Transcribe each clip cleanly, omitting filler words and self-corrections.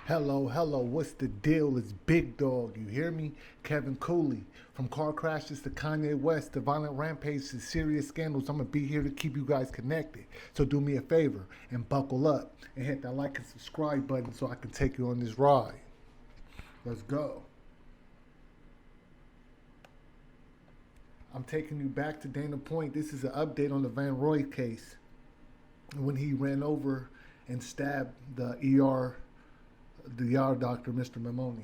Hello, what's the deal? It's Big Dog, you hear me? Kevin Cooley. From car crashes to Kanye West to violent rampage to serious scandals, I'm gonna be here to keep you guys connected. So do me a favor and buckle up and hit that like and subscribe button so I can take you on this ride. Let's go. I'm taking you back to Dana Point. This is an update on the Vanroy case when he ran over and stabbed the ER doctor, Mr. Mamoni.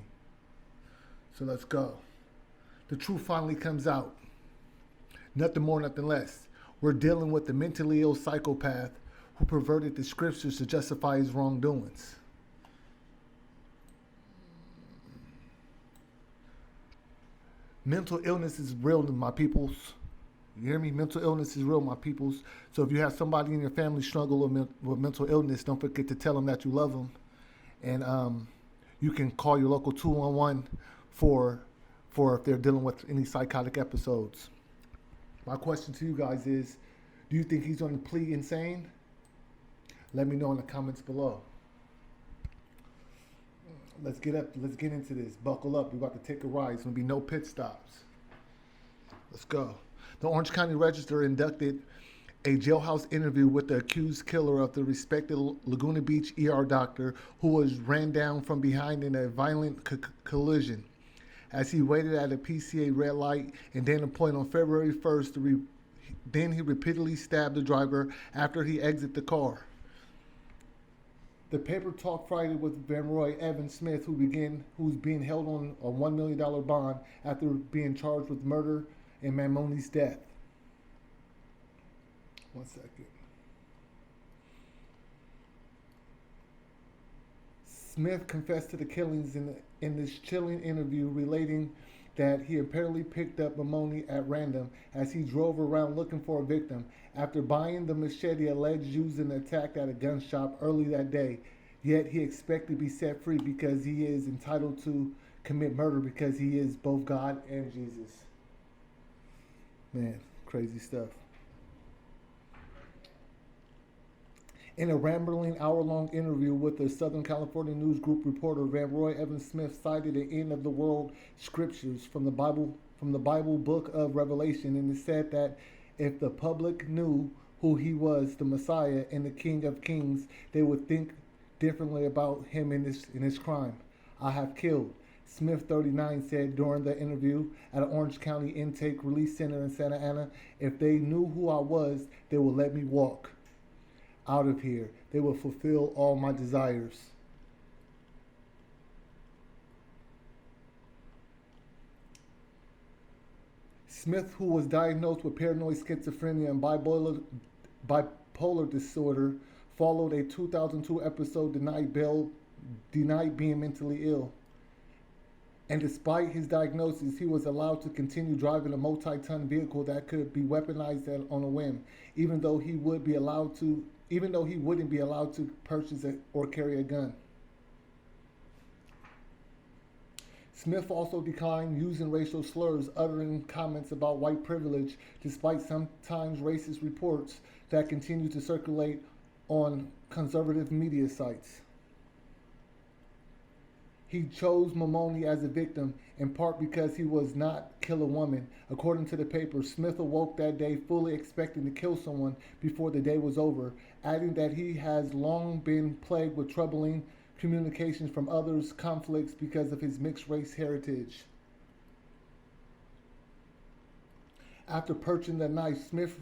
So let's go. The truth finally comes out. Nothing more, nothing less. We're dealing with the mentally ill psychopath who perverted the scriptures to justify his wrongdoings. Mental illness is real, my peoples. You hear me? Mental illness is real, my peoples. So if you have somebody in your family struggle with mental illness, don't forget to tell them that you love them. And you can call your local 211 for if they're dealing with any psychotic episodes. My question to you guys is, do you think he's on the plea insane? Let me know in the comments below. Let's get into this. Buckle up. We're about to take a ride. It's going to be no pit stops. Let's go. The Orange County Register inducted a jailhouse interview with the accused killer of the respected Laguna Beach ER doctor who was ran down from behind in a violent collision. As he waited at a PCA red light in Dana Point on February 1st, then he repeatedly stabbed the driver after he exited the car. The paper talked Friday with Vanroy Evan Smith, who's being held on a $1 million bond after being charged with murder in Mamoni's death. 1 second. Smith confessed to the killings in this chilling interview, relating that he apparently picked up Mamoni at random as he drove around looking for a victim after buying the machete alleged used in the attack at a gun shop early that day. Yet he expected to be set free because he is entitled to commit murder because he is both God and Jesus. Man, crazy stuff. In a rambling hour-long interview with the Southern California News Group reporter, Vanroy Evan Smith cited the end of the world scriptures from the Bible book of Revelation, and it said that if the public knew who he was, the Messiah and the King of Kings, they would think differently about him in his crime. I have killed, Smith, 39, said during the interview at an Orange County Intake Release Center in Santa Ana. If they knew who I was, they would let me walk out of here. They will fulfill all my desires. Smith, who was diagnosed with paranoid schizophrenia and bipolar disorder, followed a 2002 episode denied being mentally ill. And despite his diagnosis, he was allowed to continue driving a multi-ton vehicle that could be weaponized on a whim, even though he wouldn't be allowed to purchase or carry a gun. Smith also declined using racial slurs, uttering comments about white privilege, despite sometimes racist reports that continue to circulate on conservative media sites. He chose Mamoni as a victim, in part because he was not kill a woman. According to the paper, Smith awoke that day fully expecting to kill someone before the day was over, adding that he has long been plagued with troubling communications from others' conflicts because of his mixed race heritage. After purchasing the knife, Smith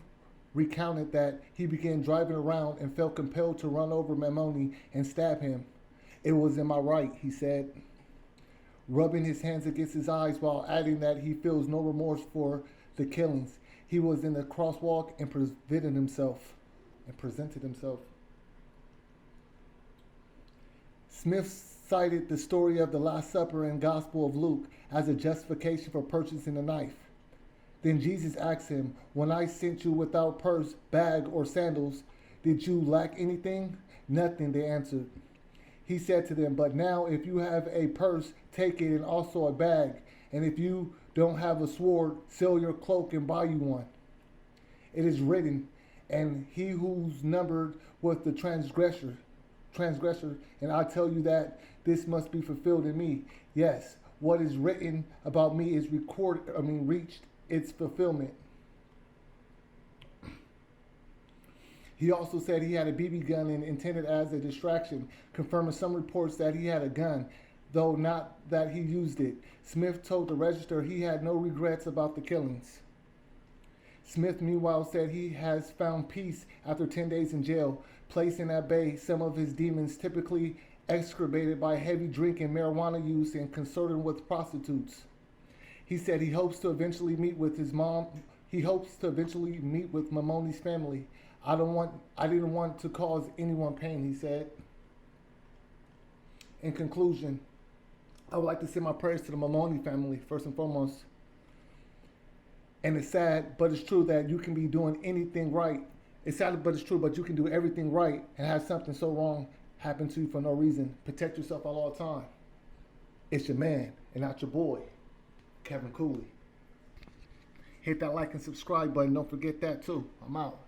recounted that he began driving around and felt compelled to run over Mamoni and stab him. It was in my right, he said, rubbing his hands against his eyes while adding that he feels no remorse for the killings. He was in the crosswalk and presented himself. Smith cited the story of the Last Supper in Gospel of Luke as a justification for purchasing a knife. Then Jesus asked him, "When I sent you without purse, bag, or sandals, did you lack anything?" "Nothing," they answered. He said to them, "But now if you have a purse, take it, and also a bag. And if you don't have a sword, sell your cloak and buy you one. It is written, and he who's numbered with the transgressor transgressor, and I tell you that this must be fulfilled in me. Yes, what is written about me is reached its fulfillment. He also said he had a BB gun and intended as a distraction, confirming some reports that he had a gun, though not that he used it. Smith told the Register he had no regrets about the killings. Smith, meanwhile, said he has found peace after 10 days in jail, placing at bay some of his demons, typically exacerbated by heavy drinking, marijuana use, and consorting with prostitutes. He said he hopes to eventually meet with his mom. He hopes to eventually meet with Mamoni's family. I didn't want to cause anyone pain, he said. In conclusion, I would like to send my prayers to the Mamoni family, first and foremost. And it's sad, but it's true that you can be doing anything right. It's sad, but it's true, but you can do everything right and have something so wrong happen to you for no reason. Protect yourself at all time. It's your man and not your boy, Kevin Cooley. Hit that like and subscribe button. Don't forget that too. I'm out.